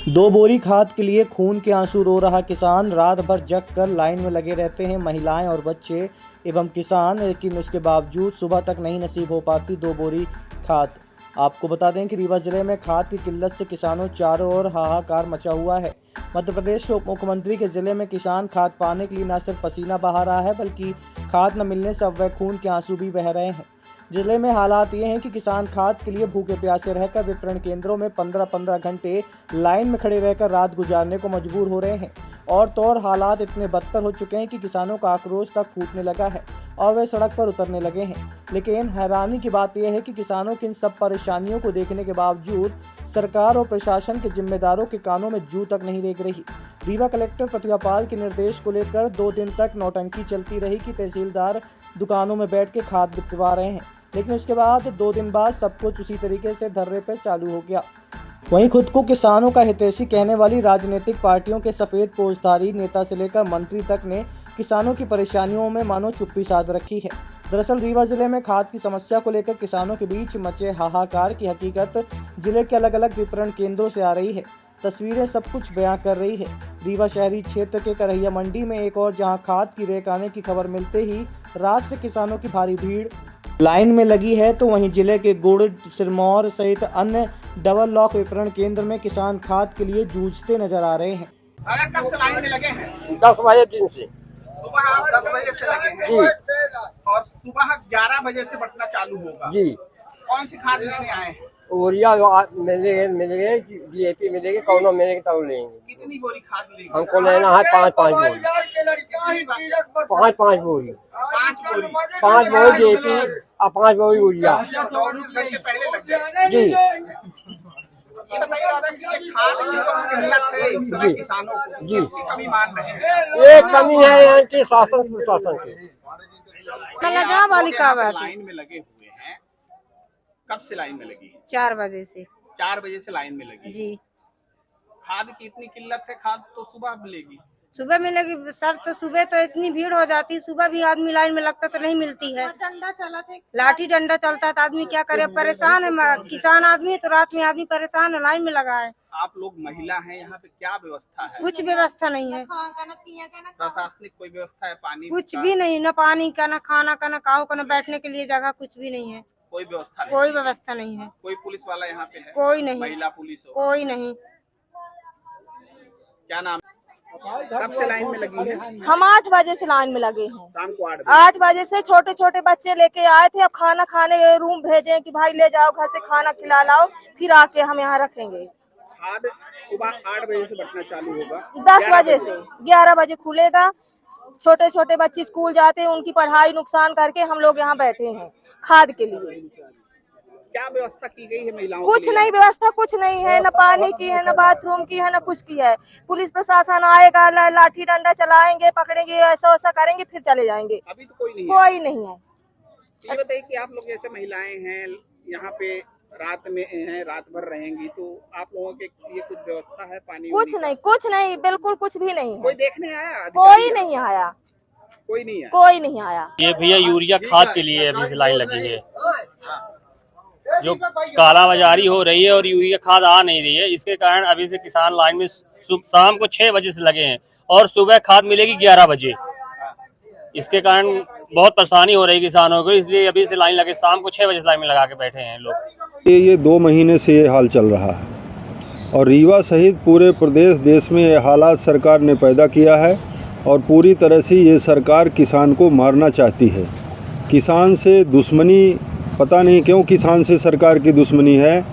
दो बोरी खाद के लिए खून के आंसू रो रहा किसान। रात भर जग कर लाइन में लगे रहते हैं महिलाएं और बच्चे एवं किसान, लेकिन उसके बावजूद सुबह तक नहीं नसीब हो पाती दो बोरी खाद। आपको बता दें कि रीवा जिले में खाद की किल्लत से किसानों चारों ओर हाहाकार मचा हुआ है। मध्य प्रदेश के उप मुख्यमंत्री के जिले में किसान खाद पाने के लिए न सिर्फ पसीना बहा रहा है, बल्कि खाद न मिलने से अब वह खून के आंसू भी बह रहे हैं। जिले में हालात ये हैं कि किसान खाद के लिए भूखे प्यासे रहकर वितरण केंद्रों में 15-15 घंटे लाइन में खड़े रहकर रात गुजारने को मजबूर हो रहे हैं। और तो और हालात इतने बदतर हो चुके हैं कि किसानों का आक्रोश तक फूटने लगा है और वे सड़क पर उतरने लगे हैं। लेकिन हैरानी की बात यह है कि किसानों की इन सब परेशानियों को देखने के बावजूद सरकार और प्रशासन के जिम्मेदारों के कानों में जू तक नहीं रेंग रही। रीवा कलेक्टर प्रतिभा पाल के निर्देश को लेकर 2 दिन तक नौटंकी चलती रही कि तहसीलदार दुकानों में बैठ के खाद बिकवा रहे हैं, लेकिन उसके बाद 2 दिन बाद सब कुछ उसी तरीके से धर्रे पर चालू हो गया। वहीं खुद को किसानों का हितैषी कहने वाली राजनीतिक पार्टियों के सफेद पोशधारी नेता से लेकर मंत्री तक ने किसानों की परेशानियों में मानो चुप्पी साध रखी है। दरअसल रीवा जिले में खाद की समस्या को लेकर किसानों के बीच मचे हाहाकार की हकीकत जिले के अलग अलग वितरण केंद्रों से आ रही है। तस्वीरें सब कुछ बयां कर रही है। रीवा शहरी क्षेत्र के करहिया मंडी में एक और जहां खाद की रेक आने की खबर मिलते ही रात से किसानों की भारी भीड़ लाइन में लगी है, तो वहीं जिले के गुड़, सिरमौर सहित अन्य डबल लॉक वितरण केंद्र में किसान खाद के लिए जूझते नजर आ रहे हैं। अरे कब से लाइन में लगे हैं? 10 बजे दिन से। सुबह आप 10 बजे से लगे हैं जी। और सुबह 11 बजे से बटना चालू होगा जी। कौन सी खाद लेने आए हैं? यूरिया मिलेंगे, DAP मिलेंगे, कौनो मिलेंगे तब लेंगे। कितनी बोरी खाद लेंगे? हमको लेना है 5-5 बोरी। कितनी बार? 5-5 बोरी। 5 बोरी। 5 बोरी DAP और 5 बोरी यूरिया। 24 घंटे पहले लग गए। जी। ये बताइए दादा कि ये खाद की तो किल्लत है इस समय जी। किसानों को, जी। इसकी कमी मान रहे हैं। ये कमी है यहाँ की शासन प्रशासन की। लाइन में लगे हुए हैं, कब से लाइन में लगी है? 4 बजे से। 4 बजे से लाइन में लगी। जी। खाद की इतनी किल्लत है, खाद तो सुबह मिलेगी। सुबह मिलेगी सर, तो सुबह तो इतनी भीड़ हो जाती है, सुबह भी आदमी लाइन में लगता तो नहीं मिलती है। लाठी डंडा चलता है तो आदमी क्या करे, परेशान है। किसान आदमी तो रात में आदमी परेशान है, लाइन में लगा है। आप लोग महिला हैं, यहाँ पे क्या व्यवस्था है? कुछ व्यवस्था नहीं है, प्रशासनिक कोई व्यवस्था है? पानी कुछ भी नहीं, न पानी का, न खाना का, न काहू का, न बैठने के लिए जगह, कुछ भी नहीं है। कोई व्यवस्था नहीं? कोई व्यवस्था नहीं है। कोई पुलिस वाला यहाँ पे है? कोई नहीं। महिला पुलिस हो? कोई नहीं। क्या नाम? कब से लाइन में लगी है? हम 8 बजे से लाइन में लगे हैं। शाम को 8 बजे से छोटे छोटे बच्चे लेके आए थे। अब खाना खाने रूम भेजे कि भाई ले जाओ घर से खाना खिला लाओ, फिर आके हम यहाँ रखेंगे। खाद सुबह 8 बजे से बटना चालू होगा। 10 बजे से 11 बजे खुलेगा। छोटे छोटे बच्चे स्कूल जाते हैं, उनकी पढ़ाई नुकसान करके हम लोग यहाँ बैठे हैं खाद के लिए। क्या व्यवस्था की गई है महिलाओं कुछ के लिए? नहीं, व्यवस्था कुछ नहीं है, न पानी की है, न बाथरूम की है, न कुछ की है। पुलिस प्रशासन आएगा, लाठी डंडा चलाएंगे, पकड़ेंगे, ऐसा वैसा करेंगे, फिर चले जाएंगे। अभी तो कोई नहीं है। कोई नहीं है। ये बताइए कि आप लोग जैसे महिलाएं हैं, यहाँ पे रात में हैं, रात भर रहेंगी, तो आप लोगों के लिए कुछ व्यवस्था है? पानी कुछ नहीं, कुछ नहीं, बिल्कुल कुछ भी नहीं है। कोई देखने आया? कोई नहीं आया। कोई नहीं है। कोई नहीं आया। ये भैया यूरिया खाद के लिए अभी से लाइन लगी है। जो काला बाजारी हो रही है और यूरिया खाद आ नहीं रही है, इसके कारण अभी से किसान लाइन में शाम को 6 बजे से लगे हैं और सुबह खाद मिलेगी 11 बजे। इसके कारण बहुत परेशानी हो रही है किसानों को, इसलिए अभी से लाइन लगे, शाम को 6 बजे से लाइन में लगा के बैठे हैं लोग। ये 2 महीने से ये हाल चल रहा है और रीवा सहित पूरे प्रदेश देश में ये हालात सरकार ने पैदा किया है और पूरी तरह से ये सरकार किसान को मारना चाहती है। किसान से दुश्मनी, पता नहीं क्यों किसान से सरकार की दुश्मनी है।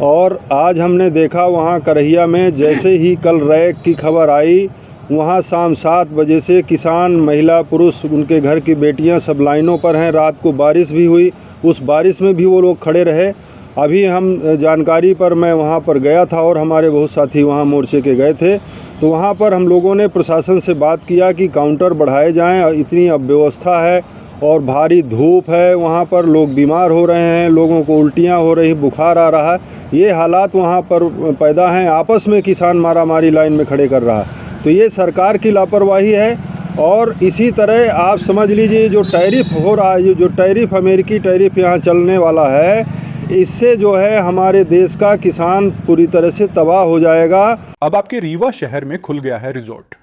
और आज हमने देखा वहाँ करहिया में, जैसे ही कल रैक की खबर आई, वहाँ शाम 7 बजे से किसान, महिला, पुरुष, उनके घर की बेटियां सब लाइनों पर हैं। रात को बारिश भी हुई, उस बारिश में भी वो लोग खड़े रहे। अभी हम जानकारी पर मैं वहाँ पर गया था और हमारे बहुत साथी वहाँ मोर्चे के गए थे, तो वहाँ पर हम लोगों ने प्रशासन से बात किया कि काउंटर बढ़ाए जाएं। इतनी अव्यवस्था है और भारी धूप है, वहाँ पर लोग बीमार हो रहे हैं, लोगों को उल्टियाँ हो रही, बुखार आ रहा है। ये हालात वहाँ पर पैदा हैं। आपस में किसान मारामारी लाइन में खड़े कर रहा है, तो ये सरकार की लापरवाही है। और इसी तरह आप समझ लीजिए जो टैरिफ हो रहा है, जो टैरिफ, अमेरिकी टैरिफ यहाँ चलने वाला है, इससे जो है हमारे देश का किसान पूरी तरह से तबाह हो जाएगा। अब आपके रीवा शहर में खुल गया है रिजॉर्ट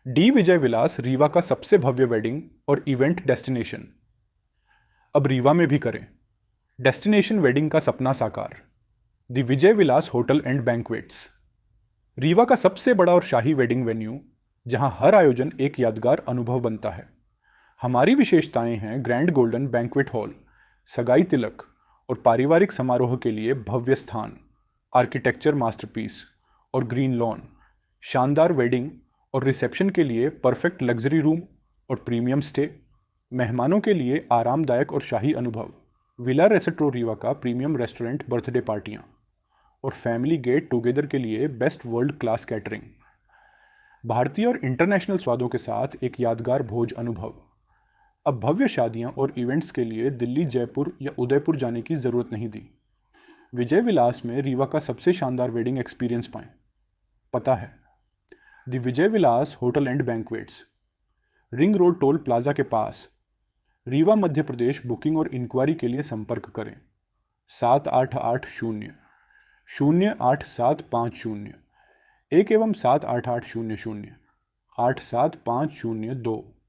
डी विजय विलास, रीवा का सबसे भव्य वेडिंग और इवेंट डेस्टिनेशन। अब रीवा में भी करें डेस्टिनेशन वेडिंग का सपना साकार। The Vijay Vilas hotel and banquets, Rewa का सबसे बड़ा और शाही वेडिंग वेन्यू, जहां हर आयोजन एक यादगार अनुभव बनता है। हमारी विशेषताएं हैं ग्रैंड गोल्डन बैंक्वेट हॉल, सगाई तिलक और पारिवारिक समारोह के लिए भव्य स्थान, आर्किटेक्चर मास्टरपीस और ग्रीन लॉन, शानदार वेडिंग और रिसेप्शन के लिए परफेक्ट लग्जरी रूम और प्रीमियम स्टे, मेहमानों के लिए आरामदायक और शाही अनुभव, विला रेस्ट्रो रीवा का प्रीमियम रेस्टोरेंट, बर्थडे पार्टियाँ और फैमिली गेट टुगेदर के लिए बेस्ट वर्ल्ड क्लास कैटरिंग, भारतीय और इंटरनेशनल स्वादों के साथ एक यादगार भोज अनुभव। अब भव्य शादियां और इवेंट्स के लिए दिल्ली, जयपुर या उदयपुर जाने की ज़रूरत नहीं दी। विजय विलास में रीवा का सबसे शानदार वेडिंग एक्सपीरियंस पाएं। पता है the Vijay Vilas hotel and banquets, ring road toll plaza के पास, रीवा, मध्य प्रदेश। बुकिंग और इंक्वायरी के लिए संपर्क करें 7880-08750 1 एवं 7880-0875002।